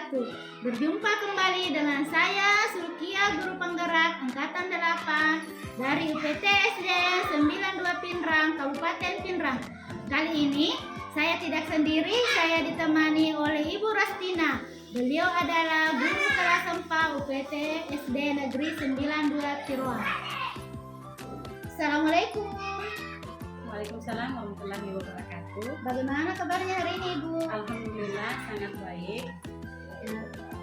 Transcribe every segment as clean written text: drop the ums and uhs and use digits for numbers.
wabarakatuh. Berjumpa kembali dengan saya Sulkia, guru penggerak angkatan 8 dari UPT SD 92 Pinrang, Kabupaten Pinrang. Kali ini saya tidak sendiri, saya ditemani oleh Ibu Rastina. Beliau adalah guru kelas 4 UPT SD Negeri 92 Tiroa. Assalamualaikum. Waalaikumsalam warahmatullahi wabarakatuh. Bagaimana kabarnya hari ini, Bu? Alhamdulillah sangat baik.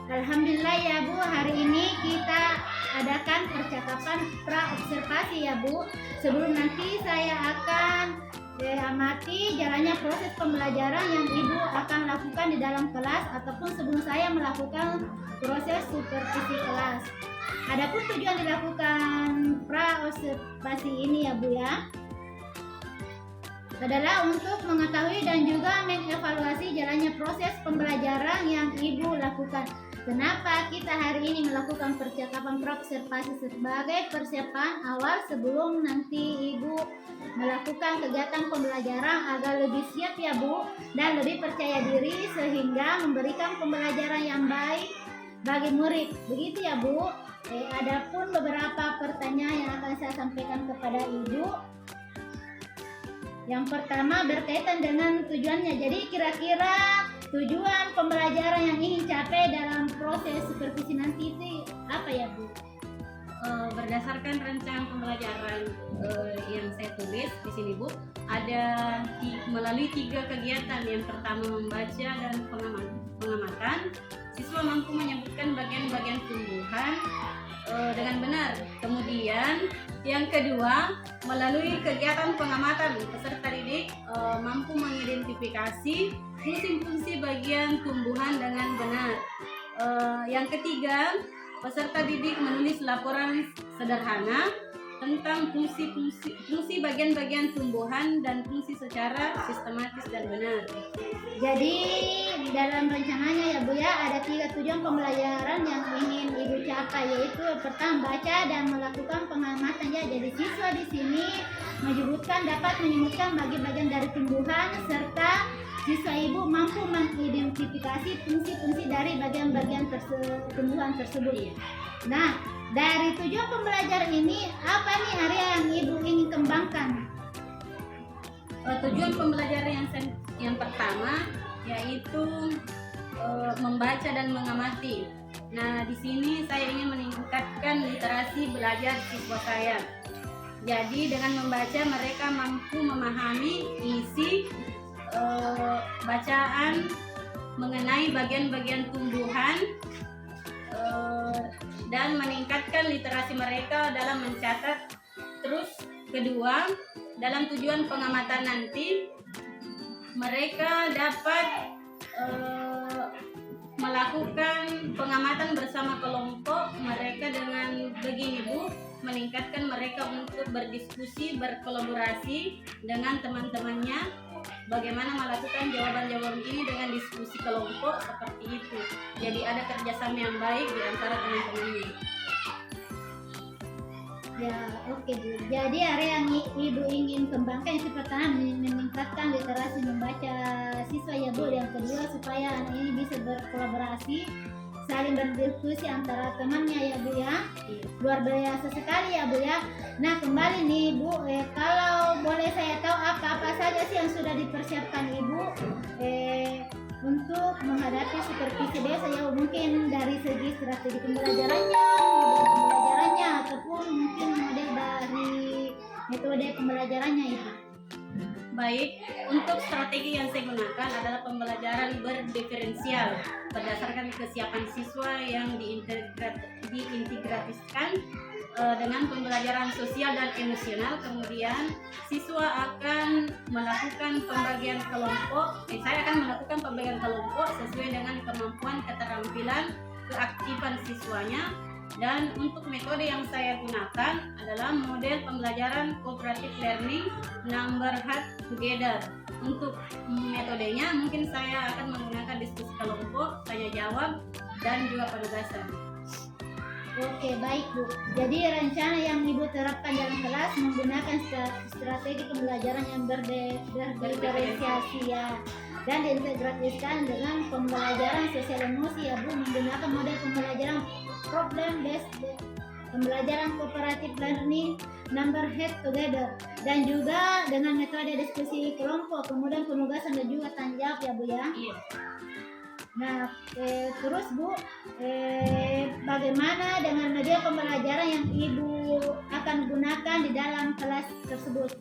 Alhamdulillah ya, Bu. Hari ini kita adakan percakapan pra-observasi ya, Bu. Sebelum nanti saya akan amati jalannya proses pembelajaran yang Ibu akan lakukan di dalam kelas ataupun sebelum saya melakukan proses supervisi kelas. Adapun tujuan dilakukan pra-observasi ini ya, Bu ya, adalah untuk mengetahui dan juga mengevaluasi jalannya proses pembelajaran yang Ibu lakukan. Kenapa kita hari ini melakukan percakapan pra-observasi sebagai persiapan awal sebelum nanti Ibu melakukan kegiatan pembelajaran agar lebih siap ya, Bu, dan lebih percaya diri sehingga memberikan pembelajaran yang baik bagi murid. Begitu ya, Bu. Adapun beberapa pertanyaan yang akan saya sampaikan kepada Ibu. Yang pertama berkaitan dengan tujuannya. Jadi kira-kira tujuan pembelajaran yang ingin capai dalam proses supervisi nanti itu apa ya, Bu? Berdasarkan rancangan pembelajaran yang saya tulis di sini, Bu, ada melalui 3 kegiatan. Yang pertama membaca dan pengamatan. Siswa mampu menyebutkan bagian-bagian tumbuhan dengan benar. Kemudian yang kedua, melalui kegiatan pengamatan, peserta didik mampu mengidentifikasi fungsi-fungsi bagian tumbuhan dengan benar. Yang ketiga, peserta didik menulis laporan sederhana tentang fungsi bagian-bagian tumbuhan dan fungsi secara sistematis dan benar. Jadi dalam rencananya ya, Bu ya, ada 3 tujuan pembelajaran yang ingin Ibu capai, yaitu pertama baca dan melakukan pengamatan ya. Jadi siswa di sini dapat menyebutkan bagian-bagian dari tumbuhan serta siswa Ibu mampu mengidentifikasi fungsi-fungsi dari bagian-bagian tumbuhan tersebut. Nah, dari tujuan pembelajaran ini apa nih area yang Ibu ingin kembangkan? Tujuan pembelajaran yang pertama yaitu membaca dan mengamati. Nah, di sini saya ingin meningkatkan literasi belajar siswa saya. Jadi dengan membaca mereka mampu memahami isi bacaan mengenai bagian-bagian tumbuhan dan meningkatkan literasi mereka dalam mencatat. Terus kedua, dalam tujuan pengamatan nanti mereka dapat melakukan pengamatan bersama kelompok mereka dengan begini, Bu, meningkatkan mereka untuk berdiskusi, berkolaborasi dengan teman-temannya, bagaimana melakukan jawaban-jawaban ini dengan diskusi kelompok seperti itu. Jadi ada kerjasama yang baik di antara teman-temannya. Ya, oke, Bu. Jadi area yang Ibu ingin kembangkan itu pertama meningkatkan literasi membaca siswa ya, Bu. Yang kedua supaya anak ini bisa berkolaborasi, saling berdiskusi antara temannya ya, Bu ya. Luar biasa sekali ya, Bu ya. Nah, kembali nih, Bu, kalau boleh saya tahu apa-apa saja sih yang sudah dipersiapkan Ibu untuk menghadapi supervisi desa ya, mungkin dari segi strategi pembelajarannya, ataupun mungkin dari metode pembelajarannya itu. Baik, untuk strategi yang saya gunakan adalah pembelajaran berdiferensial berdasarkan kesiapan siswa yang diintegrasikan dengan pembelajaran sosial dan emosional. Kemudian siswa akan melakukan pembagian kelompok. Saya akan melakukan pembagian kelompok sesuai dengan kemampuan, keterampilan, keaktifan siswanya. Dan untuk metode yang saya gunakan adalah model pembelajaran cooperative learning number heart together. Untuk metodenya mungkin saya akan menggunakan diskusi kelompok, tanya jawab, dan juga penugasan. Oke, baik, Bu. Jadi rencana yang Ibu terapkan dalam kelas menggunakan strategi pembelajaran yang berdiferensiasi ya. dan diintegrasikan dengan pembelajaran sosial emosi ya Bu, menggunakan model pembelajaran problem based, pembelajaran cooperative learning, number head together, dan juga dengan metode diskusi kelompok, kemudian penugasan dan juga tanya jawab ya Bu ya. Iya. Nah, terus Bu, bagaimana dengan media pembelajaran yang Ibu akan gunakan di dalam kelas tersebut?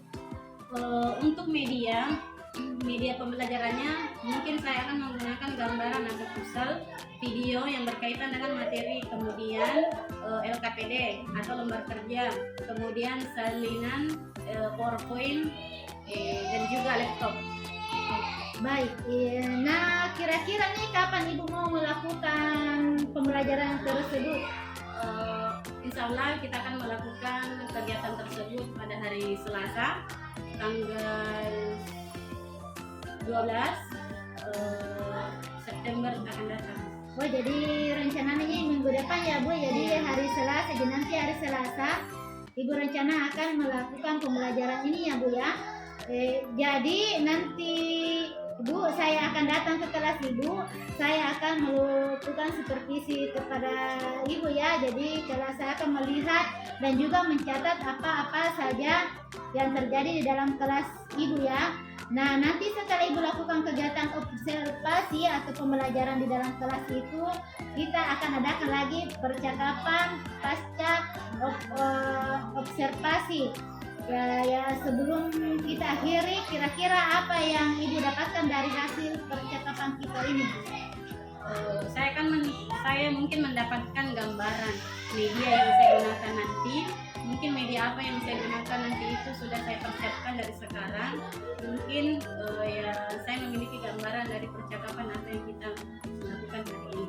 Untuk media pembelajarannya mungkin saya akan menggunakan gambaran atau puzzle, video yang berkaitan dengan materi, kemudian LKPD atau lembar kerja, kemudian salinan PowerPoint dan juga laptop. Baik, nah kira-kira nih kapan Ibu mau melakukan pembelajaran tersebut? Insya Allah kita akan melakukan kegiatan tersebut pada hari Selasa tanggal 12 September akan datang. Oh, jadi rencananya minggu depan ya Bu, jadi hari Selasa, jadi nanti hari Selasa Ibu rencana akan melakukan pembelajaran ini ya Bu ya. Jadi nanti Bu, saya akan datang ke kelas Ibu, saya akan melakukan supervisi kepada Ibu ya. Jadi kelas saya akan melihat dan juga mencatat apa-apa saja yang terjadi di dalam kelas Ibu ya. Nah, nanti setelah Ibu lakukan kegiatan observasi atau pembelajaran di dalam kelas itu, kita akan adakan lagi percakapan pasca observasi. Ya, sebelum kita akhiri, kira-kira apa yang Ibu dapatkan dari hasil percakapan kita ini? Saya mungkin mendapatkan gambaran media yang saya gunakan nanti. Mungkin media apa yang saya gunakan nanti itu sudah saya persiapkan dari sekarang. Mungkin saya memiliki gambaran dari percakapan apa yang kita lakukan hari ini.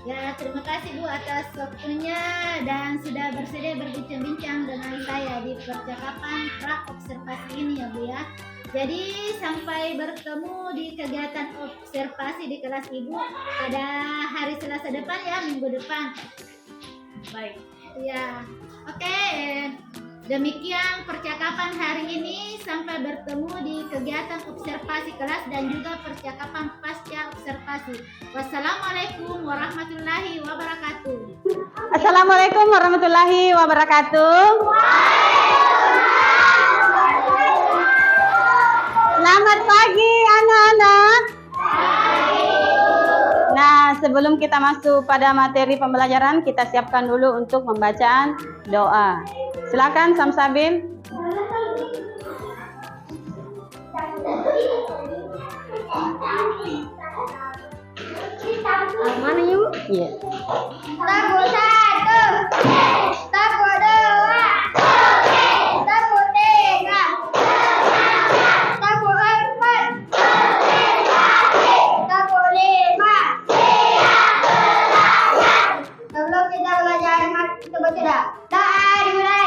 Ya, terima kasih Bu atas waktunya dan sudah bersedia berbincang-bincang dengan saya di percakapan pra-observasi ini ya Bu ya. Jadi sampai bertemu di kegiatan observasi di kelas Ibu pada hari Selasa depan ya, minggu depan. Baik. Ya, oke. Demikian percakapan hari ini, sampai bertemu di kegiatan observasi kelas dan juga percakapan pasca observasi. Wassalamualaikum warahmatullahi wabarakatuh. Assalamualaikum warahmatullahi wabarakatuh. Selamat pagi anak-anak. Nah, sebelum kita masuk pada materi pembelajaran, kita siapkan dulu untuk pembacaan doa. Silakan Samsabil. Mana yuk? Iya. Taku satu, taku dua, taku tiga, taku empat, taku lima. Sebelum kita belajar coba tidak? Dimulai.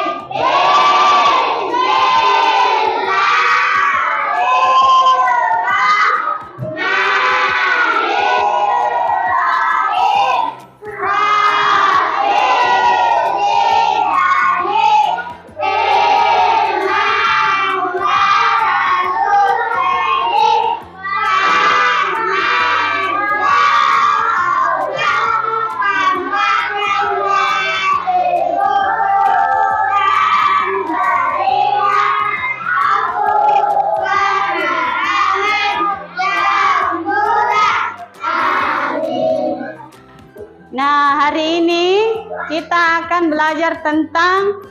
Nah, hari ini kita akan belajar tentang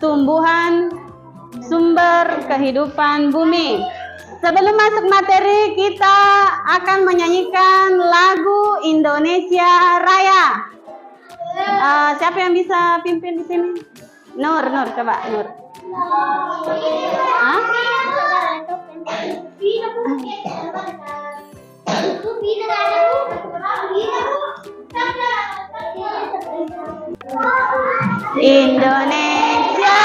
tumbuhan sumber kehidupan bumi. Sebelum masuk materi, kita akan menyanyikan lagu Indonesia Raya. Siapa yang bisa pimpin di sini? Nur, coba Nur. Hah? Indonesia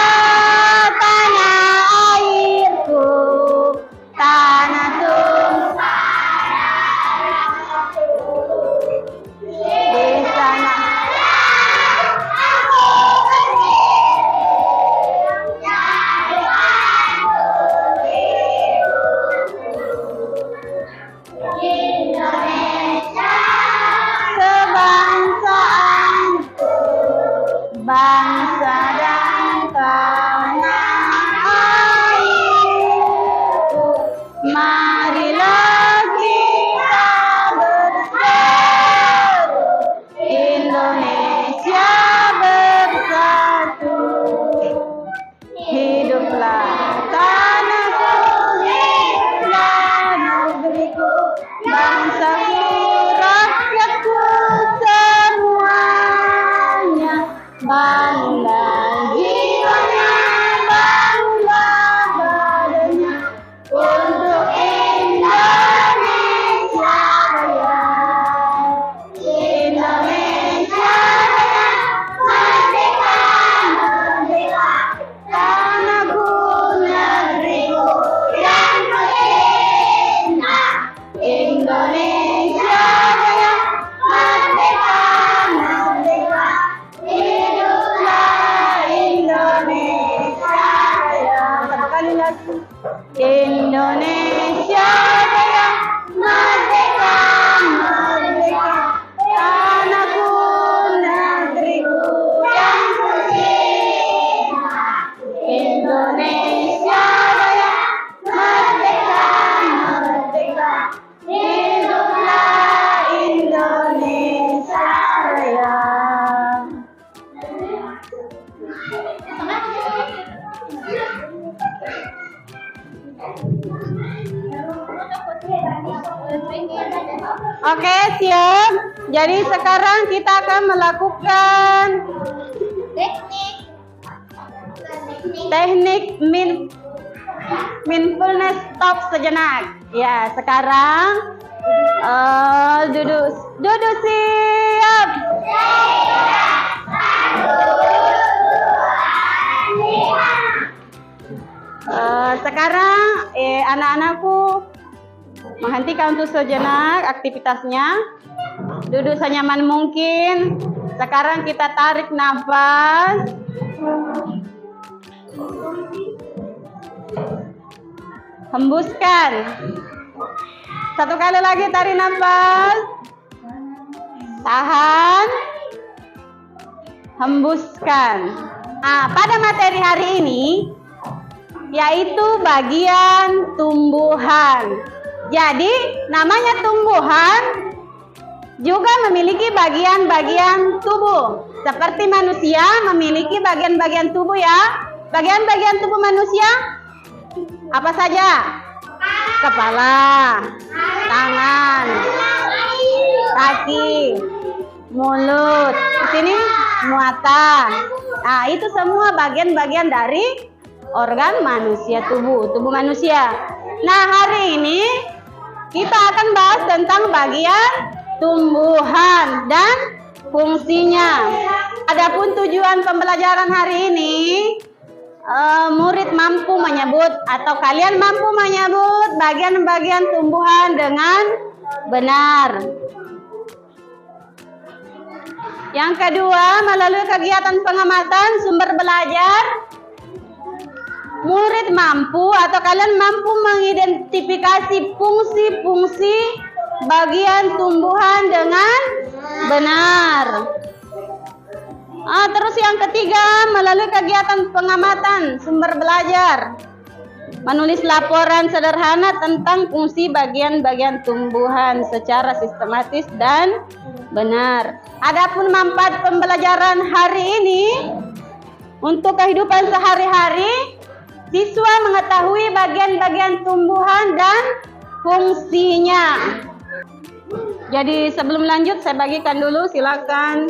tanah airku, tanah tumpah di sana. Oke, siap. Jadi sekarang kita akan melakukan teknik mindfulness stop sejenak. Ya, sekarang duduk siap. Sekarang anak-anakku menghentikan untuk sejenak aktivitasnya. Duduk senyaman mungkin. Sekarang kita tarik nafas. Hembuskan. Satu kali lagi tarik nafas. Tahan. Hembuskan. Nah, pada materi hari ini yaitu bagian tumbuhan. Jadi, namanya tumbuhan juga memiliki bagian-bagian tubuh. Seperti manusia memiliki bagian-bagian tubuh ya. Bagian-bagian tubuh manusia apa saja? Kepala, tangan, kaki, mulut. Di sini mata. Nah, itu semua bagian-bagian dari organ manusia, tubuh manusia. Nah, hari ini kita akan bahas tentang bagian tumbuhan dan fungsinya. Adapun tujuan pembelajaran hari ini, murid mampu menyebut atau kalian mampu menyebut bagian-bagian tumbuhan dengan benar. Yang kedua, melalui kegiatan pengamatan sumber belajar, murid mampu atau kalian mampu mengidentifikasi fungsi-fungsi bagian tumbuhan dengan benar. Terus yang ketiga, melalui kegiatan pengamatan sumber belajar, menulis laporan sederhana tentang fungsi bagian-bagian tumbuhan secara sistematis dan benar. Adapun manfaat pembelajaran hari ini untuk kehidupan sehari-hari, siswa mengetahui bagian-bagian tumbuhan dan fungsinya. Jadi sebelum lanjut saya bagikan dulu, silakan.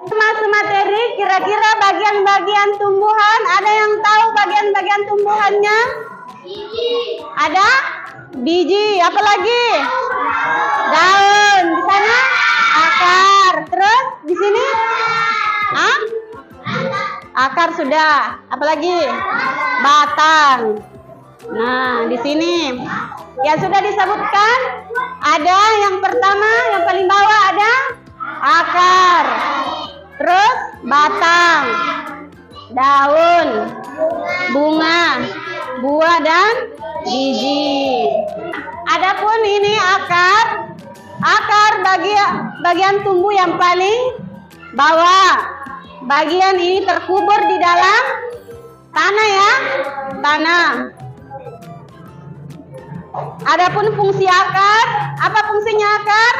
Masuk materi, kira-kira bagian-bagian tumbuhan, ada yang tahu bagian-bagian tumbuhannya? Ada? Biji, apa lagi? Daun, di sana akar. Terus di sini? Akar sudah. Apalagi? Batang. Nah, di sini yang sudah disebutkan ada yang pertama, yang paling bawah ada akar. Terus batang, daun, bunga, buah dan biji. Adapun ini akar bagian tumbuh yang paling bawah. Bagian ini terkubur di dalam tanah ya, tanah. Adapun fungsi akar, apa fungsinya akar?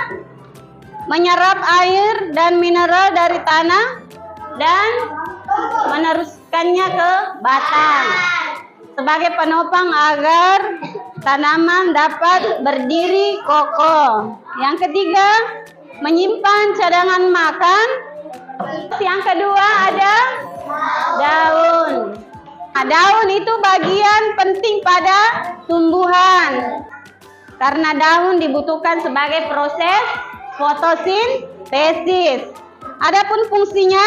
Menyerap air dan mineral dari tanah dan meneruskannya ke batang sebagai penopang agar tanaman dapat berdiri kokoh. Yang ketiga, menyimpan cadangan makan. Yang kedua ada daun. Nah, daun itu bagian penting pada tumbuhan karena daun dibutuhkan sebagai proses fotosintesis. Adapun fungsinya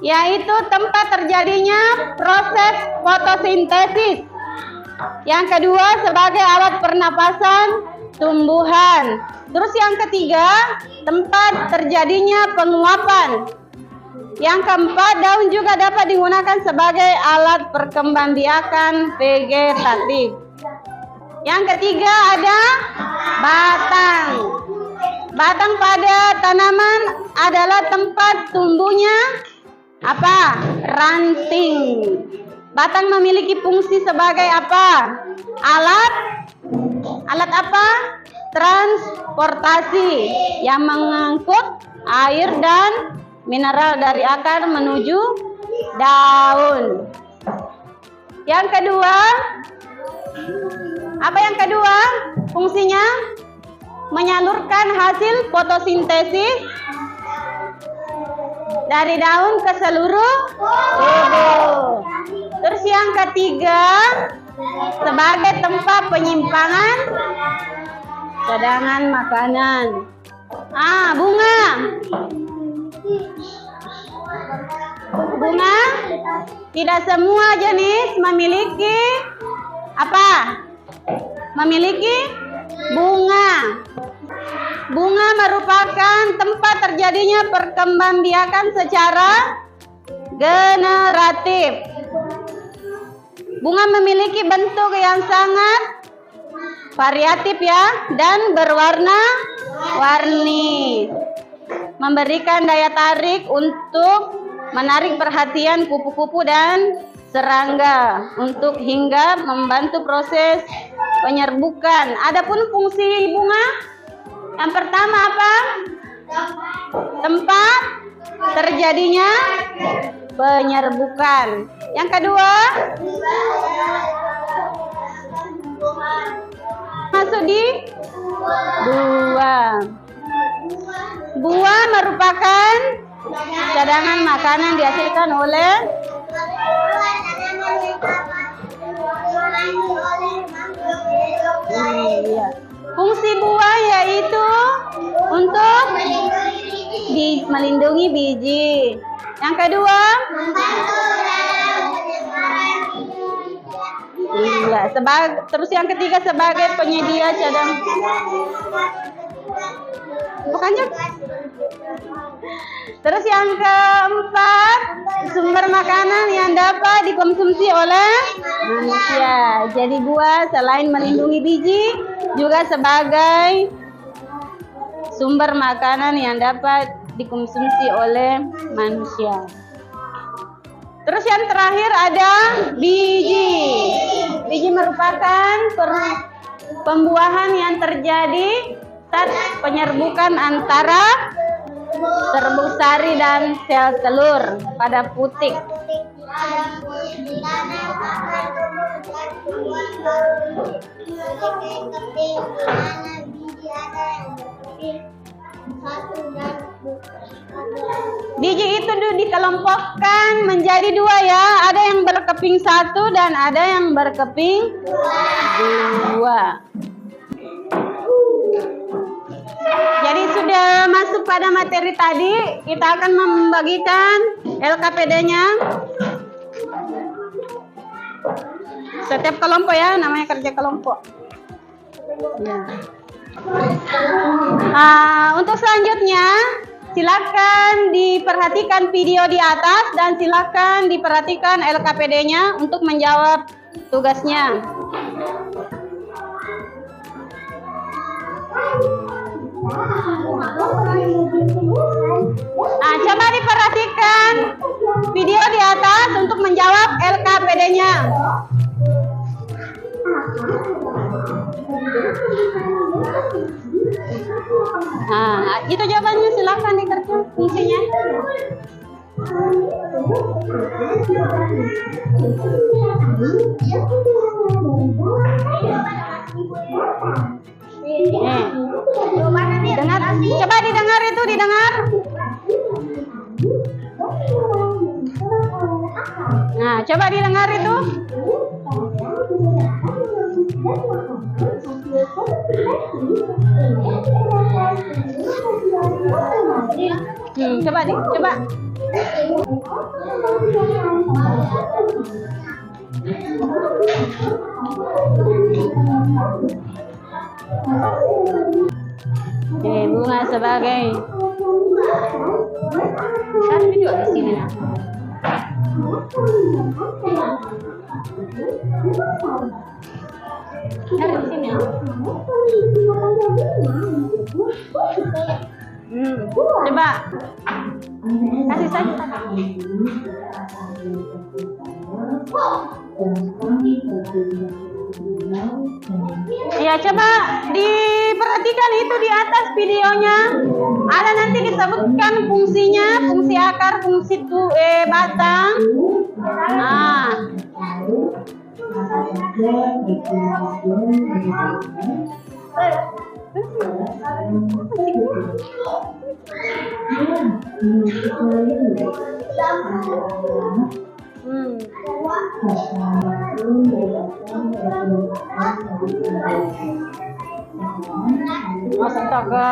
yaitu tempat terjadinya proses fotosintesis. Yang kedua sebagai alat pernapasan tumbuhan. Terus yang ketiga, tempat terjadinya penguapan. Yang keempat, daun juga dapat digunakan sebagai alat perkembangbiakan vegetatif. Yang ketiga ada batang. Batang pada tanaman adalah tempat tumbuhnya apa? Ranting. Batang memiliki fungsi sebagai apa? Alat apa? Transportasi yang mengangkut air dan mineral dari akar menuju daun. Yang kedua Apa yang kedua? Fungsinya menyalurkan hasil fotosintesis dari daun ke seluruh tubuh. Terus yang ketiga, sebagai tempat penyimpangan cadangan makanan. Bunga. Bunga tidak semua jenis memiliki apa? Memiliki bunga. Bunga merupakan tempat terjadinya perkembangbiakan secara generatif. Bunga memiliki bentuk yang sangat variatif ya, dan berwarna-warni, memberikan daya tarik untuk menarik perhatian kupu-kupu dan serangga untuk hingga membantu proses penyerbukan. Adapun fungsi bunga, yang pertama apa? Tempat terjadinya penyerbukan. Yang kedua, masuk di buah. Buah merupakan cadangan makanan dihasilkan oleh fungsi buah yaitu untuk melindungi biji. Yang kedua, terus yang ketiga sebagai penyedia cadangan. Bukannya? Terus yang keempat, sumber makanan yang dapat dikonsumsi oleh manusia. Jadi buah selain melindungi biji, juga sebagai sumber makanan yang dapat dikonsumsi oleh manusia. Terus yang terakhir ada biji. Biji merupakan pembuahan yang terjadi saat penyerbukan antara serbuk sari dan sel telur pada putik. Biji itu dikelompokkan menjadi dua ya, ada yang berkeping satu dan ada yang berkeping dua. Jadi sudah masuk pada materi tadi, kita akan membagikan LKPD-nya. Setiap kelompok ya, namanya kerja kelompok. Ya. Untuk selanjutnya, silakan diperhatikan video di atas dan silakan diperhatikan LKPD-nya untuk menjawab tugasnya. Coba diperhatikan video di atas untuk menjawab LKPD-nya. Itu jawabannya, silakan dikerjakan fungsinya. Dengar, coba didengar itu, didengar. Nah, coba didengar itu. Coba. Bunga sebagai kan video di sini nah. Ada di sini. Coba kasih saja. Ya, coba diperhatikan itu di atas videonya. Ada nanti disebutkan fungsinya, fungsi akar, fungsi batang. apa saja Astaga.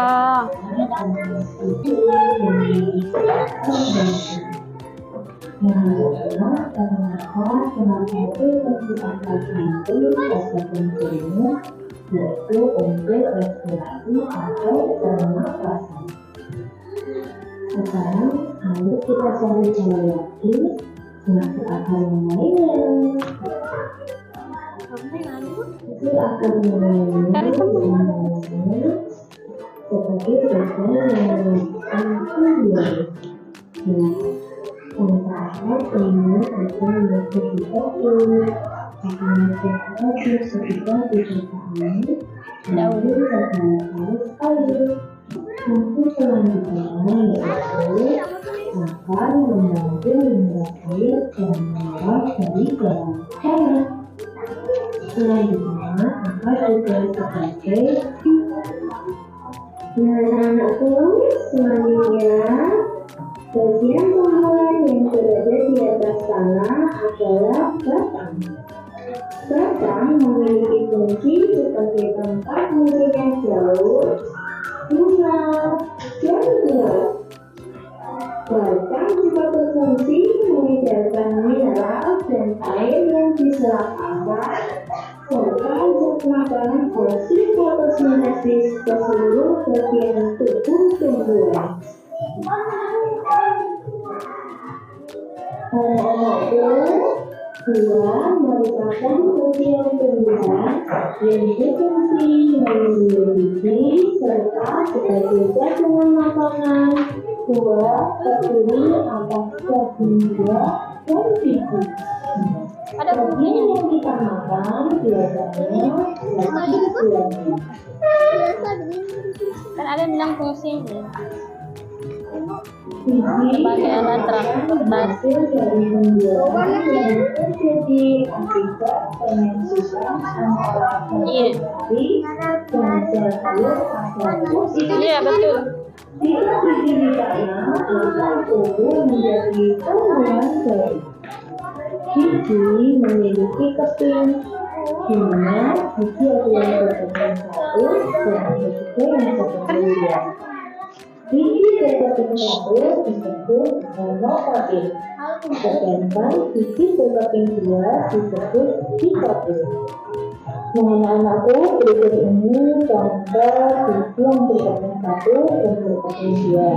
yaitu untuk respirasi atau pernapasan. Sekarang ayo kita cari cara lagi masuk akal yang lainnya. Itu akan sebagai dasar yang tujuan. Antara ini akan menjadi fokus akan menjadi sekitar pesertaan dahulu terhadap sekali. Untuk selanjutnya yaitu akan membantu menguras air dan mengolah dari dalam cairan. Selanjutnya akan juga sebagai anak-anakku selanjutnya. Bagian tumbuhan yang berada di atas tanah adalah batang. Batang memiliki fungsi sebagai tempat munculnya daun, bunga, dan buah. Batang juga berfungsi mengedarkan mineral dan air yang diserap asap serta zat makanan hasil fotosintesis ke seluruh bagian tubuh tumbuhan. Anak-anakku, buah merupakan bagian tumbuhan yang berfungsi melindungi biji serta sebagai cadangan makanan. Buah terdiri atas daging buah dan biji. Bagian yang kita makan biasanya daging buahnya. Kan ada yang bilang fungsinya. Sebagai alat transportasi dari pembuatan yang terjadi akibat penyusutan antara bakteri dan sel-sel atau Iya betul. jika biji ditanya, maka tubuh menjadi tumbuhan baru. Biji memiliki keping, di mana biji ada yang berkeping satu dan ada juga yang berkeping dua. Biji berkeping satu disebut monokaping, sedangkan biji berkeping dua disebut dikaping. Anak-anakku, berikut ini contoh biji yang berkeping satu dan berkeping dua.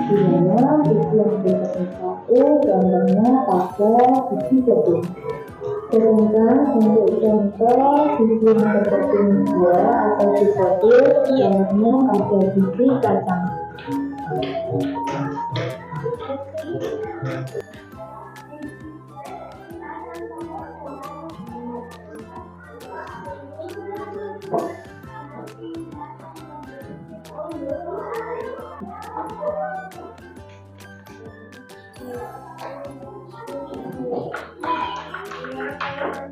Di mana biji yang berkeping satu gambarnya pada biji keping. Sedangkan untuk contoh biji yang berkeping dua atau dikaping, gambarnya pada biji kacang.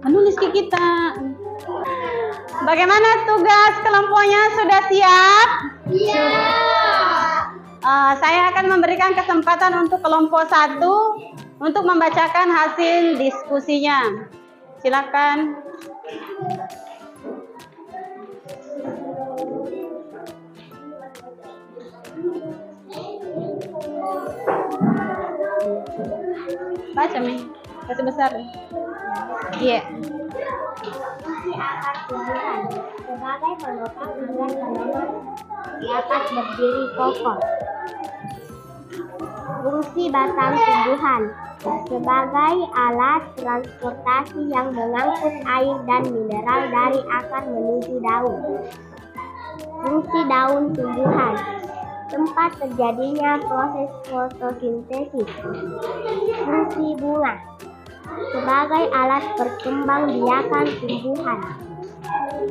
Menulis ke kita. Bagaimana tugas kelompoknya? Sudah siap? Iya. Saya akan memberikan kesempatan untuk kelompok 1 untuk membacakan hasil diskusinya. Silakan. Baca, Mi. Kasih besar. Iya. Fungsi akar tumbuhan sebagai penopang agar tanaman dapat berdiri kokoh. Fungsi batang tumbuhan sebagai alat transportasi yang mengangkut air dan mineral dari akar menuju daun. Fungsi daun tumbuhan tempat terjadinya proses fotosintesis. Fungsi bunga sebagai alat perkembangbiakan tumbuhan.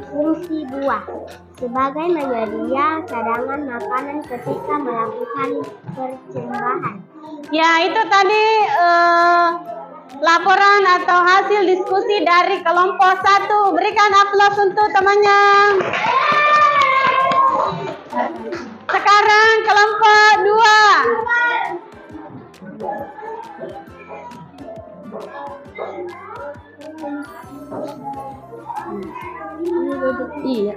Fungsi buah sebagai menyedia cadangan makanan ketika melakukan percembahan. Ya, itu tadi laporan atau hasil diskusi dari kelompok 1. Berikan aplaus untuk temannya. Sekarang kelompok 2. Iya.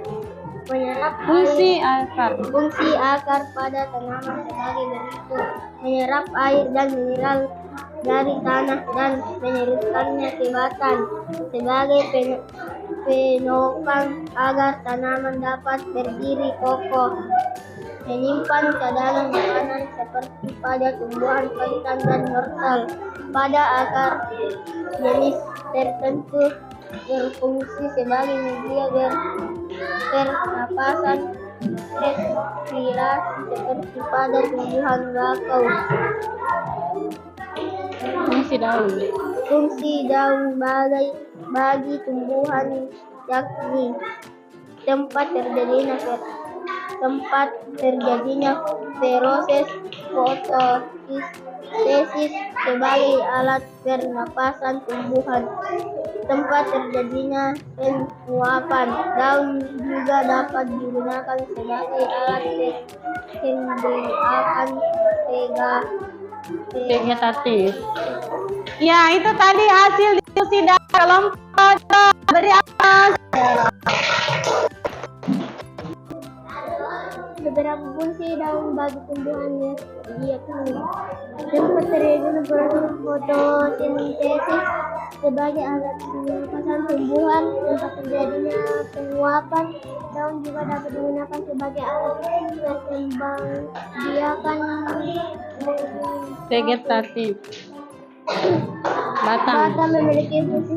Menyerap Fungsi akar. Fungsi akar pada tanaman sebagai berikut: menyerap air dan mineral dari tanah dan meneruskannya ke batang sebagai penopang agar tanaman dapat berdiri kokoh, menyimpan cadangan makanan seperti pada tumbuhan kentang dan wortel pada akar jenis tertentu, berfungsi sebagai media pernapasan respirasi seperti pada tumbuhan bakau. Fungsi daun. Fungsi daun bagi tumbuhan yakni tempat terjadinya proses fotosintesis sebagai alat pernapasan tumbuhan, tempat terjadinya penguapan. Daun juga dapat digunakan sebagai alat pemberian Vegetatif. Ya, itu tadi hasil diskusi dari kelompok. Beri aplaus. Beberapa fungsi daun bagi tumbuhan yakni tempat terjadinya proses fotosintesis sebagai alat pernapasan tumbuhan, tempat terjadinya penguapan. Daun juga dapat digunakan sebagai alat perkembangbiakan Vegetatif. Batang. Batang memiliki fungsi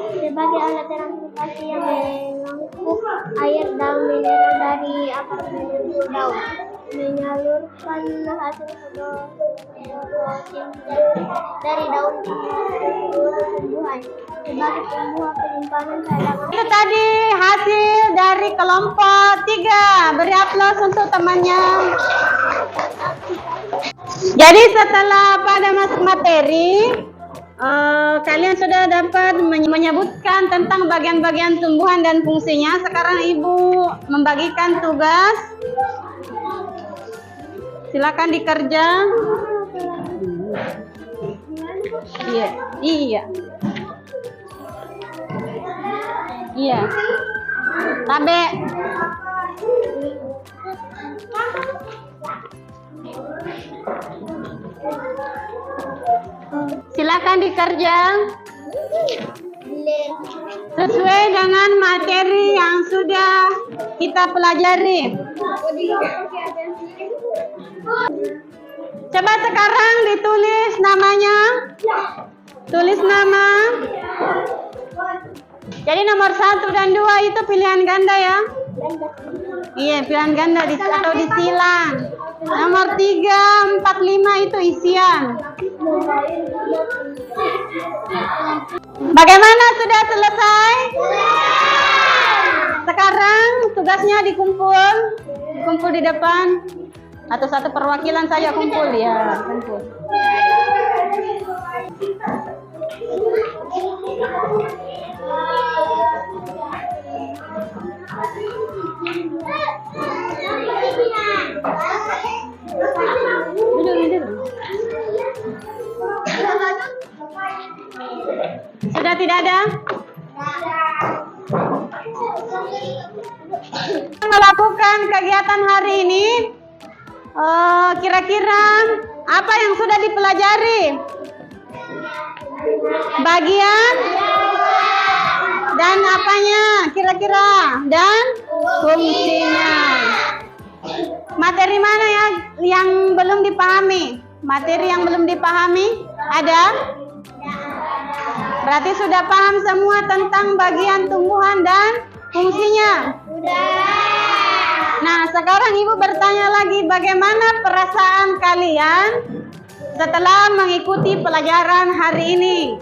sebagai alat transportasi yang mengangkut air dan mineral dari akar menuju daun, menyalurkan hasil fotosintesis dari daun ke seluruh tumbuhan sebagai tumbuhan penyimpanan cadangan. Itu tadi hasil dari kelompok 3. Beri aplaus untuk temannya. Jadi setelah pada masuk materi, kalian sudah dapat menyebutkan tentang bagian-bagian tumbuhan dan fungsinya. Sekarang Ibu membagikan tugas. Silakan dikerja. Iya, iya. Iya. Tabe. Silakan dikerja sesuai dengan materi yang sudah kita pelajari. Coba sekarang ditulis namanya. Tulis nama. Jadi nomor 1 dan 2 itu pilihan ganda ya. Iya, pilihan ganda atau disilang. Nomor 3, 4, 5 itu isian. Bagaimana, sudah selesai? Sekarang tugasnya dikumpul di depan atau satu perwakilan saja kumpul ya, kumpul. Sudah tidak ada? Melakukan kegiatan hari ini, kira-kira apa yang sudah dipelajari? Bagian dan apanya kira-kira, dan fungsinya. Materi mana ya yang belum dipahami? Materi yang belum dipahami ada? Berarti sudah paham semua tentang bagian tumbuhan dan fungsinya? Nah, sekarang Ibu bertanya lagi, bagaimana perasaan kalian setelah mengikuti pelajaran hari ini?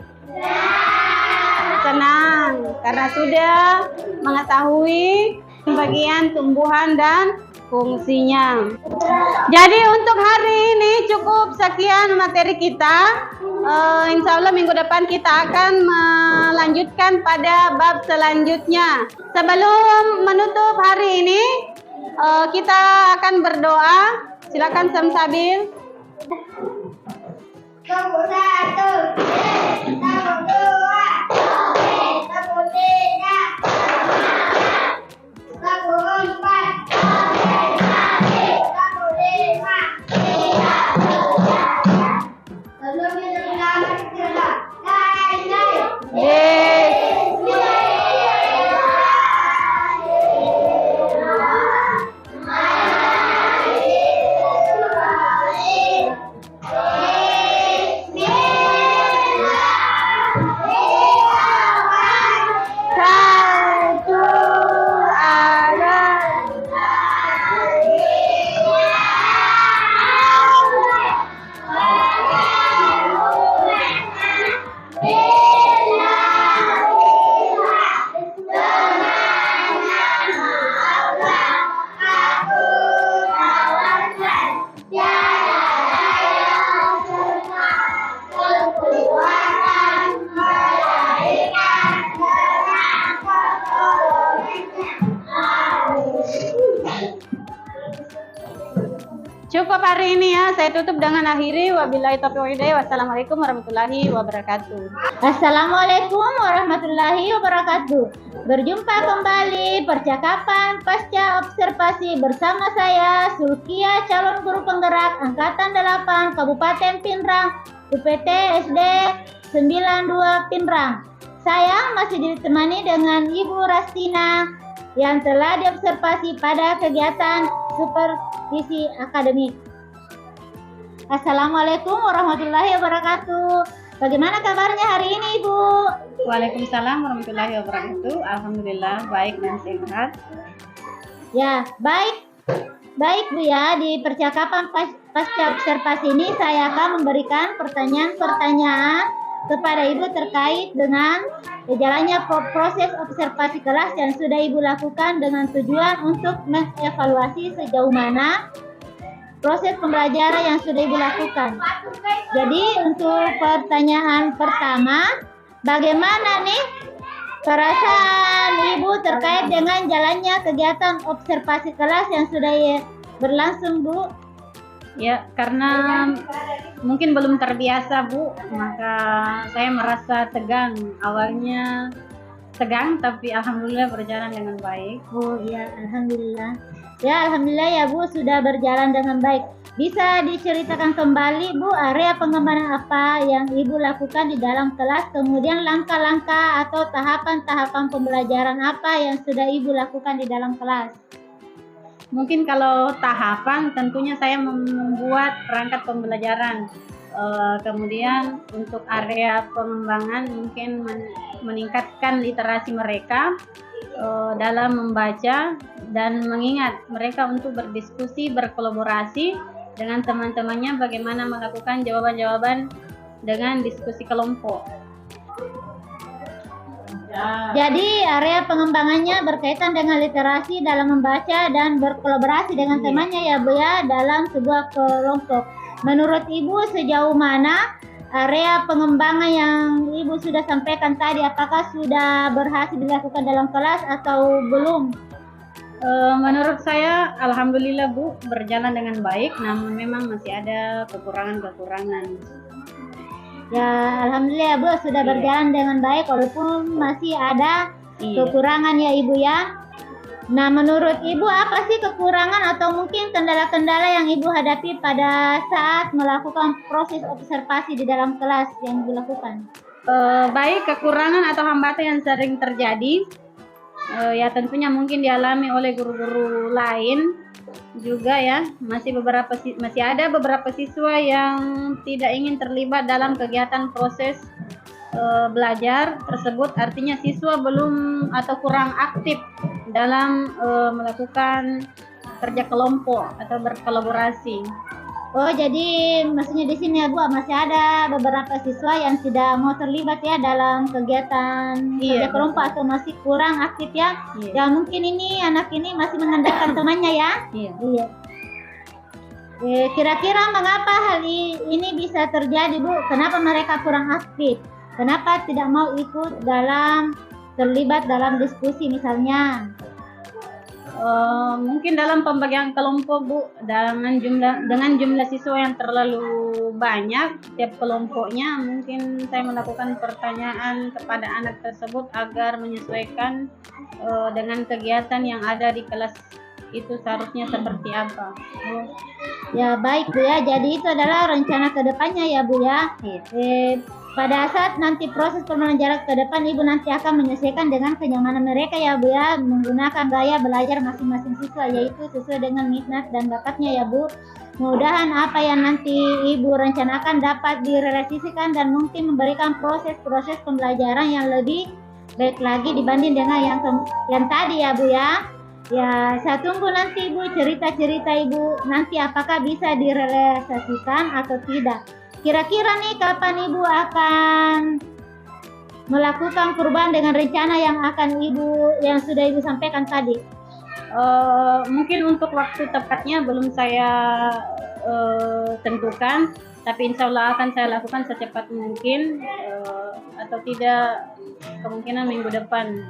Senang, karena sudah mengetahui bagian tumbuhan dan fungsinya. Jadi untuk hari ini cukup sekian materi kita. Insya Allah minggu depan kita akan melanjutkan pada bab selanjutnya. Sebelum menutup hari ini, kita akan berdoa. Silakan Samsabil. Nomor 1, nomor 2, nomor 3, nomor 4, nomor 5. Lalu kita bilang cerita. Cukup hari ini ya, saya tutup dengan akhiri. Wabillahi taufiq wal hidayah. Wassalamualaikum warahmatullahi wabarakatuh. Assalamualaikum warahmatullahi wabarakatuh. Berjumpa kembali percakapan pasca observasi bersama saya Sulkia, calon guru penggerak Angkatan 8 Kabupaten Pinrang, UPT SD 92 Pinrang. Saya masih ditemani dengan Ibu Rastina yang telah diobservasi pada kegiatan supervisi akademik. Assalamualaikum warahmatullahi wabarakatuh. Bagaimana kabarnya hari ini, Ibu? Waalaikumsalam warahmatullahi wabarakatuh. Alhamdulillah baik dan sehat. Ya, baik. Baik, Bu ya. Di percakapan pasca observasi ini saya akan memberikan pertanyaan-pertanyaan kepada Ibu terkait dengan jalannya proses observasi kelas yang sudah Ibu lakukan dengan tujuan untuk mengevaluasi sejauh mana proses pembelajaran yang sudah Ibu lakukan. Jadi untuk pertanyaan pertama, bagaimana nih perasaan Ibu terkait dengan jalannya kegiatan observasi kelas yang sudah berlangsung, Bu? Ya, karena mungkin belum terbiasa, Bu, maka saya merasa tegang. Awalnya tegang, tapi alhamdulillah berjalan dengan baik. Oh iya, alhamdulillah. Ya, alhamdulillah ya, Bu, sudah berjalan dengan baik. Bisa diceritakan kembali, Bu, area pengembangan apa yang Ibu lakukan di dalam kelas, kemudian langkah-langkah atau tahapan-tahapan pembelajaran apa yang sudah Ibu lakukan di dalam kelas? Mungkin kalau tahapan tentunya saya membuat perangkat pembelajaran. Kemudian untuk area pengembangan mungkin meningkatkan literasi mereka dalam membaca dan mengingat mereka untuk berdiskusi, berkolaborasi dengan teman-temannya bagaimana melakukan jawaban-jawaban dengan diskusi kelompok. Jadi area pengembangannya berkaitan dengan literasi dalam membaca dan berkolaborasi dengan temannya ya, Bu ya, dalam sebuah kelompok. Menurut Ibu sejauh mana area pengembangan yang Ibu sudah sampaikan tadi, apakah sudah berhasil dilakukan dalam kelas atau belum? Menurut saya alhamdulillah, Bu, berjalan dengan baik, namun memang masih ada kekurangan-kekurangan. Ya, alhamdulillah, Bu, sudah berjalan dengan baik walaupun masih ada kekurangan ya, Ibu ya. Nah, menurut Ibu apa sih kekurangan atau mungkin kendala-kendala yang Ibu hadapi pada saat melakukan proses observasi di dalam kelas yang Ibu lakukan? Baik kekurangan atau hambatan yang sering terjadi, ya tentunya mungkin dialami oleh guru-guru lain juga ya. Masih ada beberapa siswa yang tidak ingin terlibat dalam kegiatan proses belajar tersebut, artinya siswa belum atau kurang aktif dalam melakukan kerja kelompok atau berkolaborasi. Oh, jadi maksudnya di sini ya, Bu, masih ada beberapa siswa yang tidak mau terlibat ya dalam kegiatan kerja kelompok atau masih kurang aktif ya. Ya mungkin ini anak ini masih mengandalkan temannya ya. Iya. Kira-kira mengapa hal ini bisa terjadi, Bu? Kenapa mereka kurang aktif? Kenapa tidak mau ikut terlibat dalam diskusi misalnya? Mungkin dalam pembagian kelompok, Bu, dengan jumlah siswa yang terlalu banyak tiap kelompoknya, mungkin saya melakukan pertanyaan kepada anak tersebut agar menyesuaikan dengan kegiatan yang ada di kelas itu seharusnya seperti apa. Ya baik, Bu ya. Jadi itu adalah rencana kedepannya ya, Bu ya. Pada saat nanti proses pembelajaran ke depan, Ibu nanti akan menyesuaikan dengan kenyamanan mereka ya, Bu ya, menggunakan gaya belajar masing-masing siswa, yaitu sesuai dengan minat dan bakatnya ya, Bu. Mudah-mudahan apa yang nanti Ibu rencanakan dapat direalisasikan dan mungkin memberikan proses pembelajaran yang lebih baik lagi dibanding dengan yang tadi ya, Bu ya. Ya, saya tunggu nanti Ibu cerita-cerita Ibu nanti apakah bisa direalisasikan atau tidak. Kira-kira nih kapan Ibu akan melakukan perubahan dengan rencana yang sudah Ibu sampaikan tadi? Mungkin untuk waktu tepatnya belum saya tentukan, tapi insya Allah akan saya lakukan secepat mungkin, atau tidak kemungkinan minggu depan.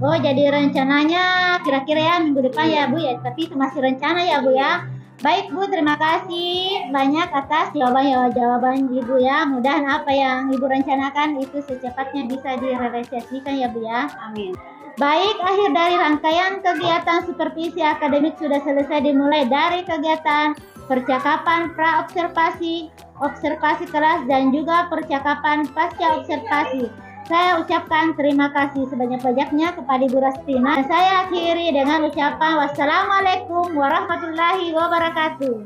Oh, jadi rencananya kira-kira ya minggu depan ya, Bu ya, tapi itu masih rencana ya, Bu ya. Baik, Bu, terima kasih banyak atas jawaban Ibu ya. Mudah-mudahan apa yang Ibu rencanakan itu secepatnya bisa direalisasikan ya, Bu ya. Amin. Baik, akhir dari rangkaian kegiatan supervisi akademik sudah selesai, dimulai dari kegiatan percakapan pra-observasi, observasi kelas, dan juga percakapan pasca observasi. Saya ucapkan terima kasih sebanyak-banyaknya kepada Ibu Rastina. Saya akhiri dengan ucapan wassalamualaikum warahmatullahi wabarakatuh.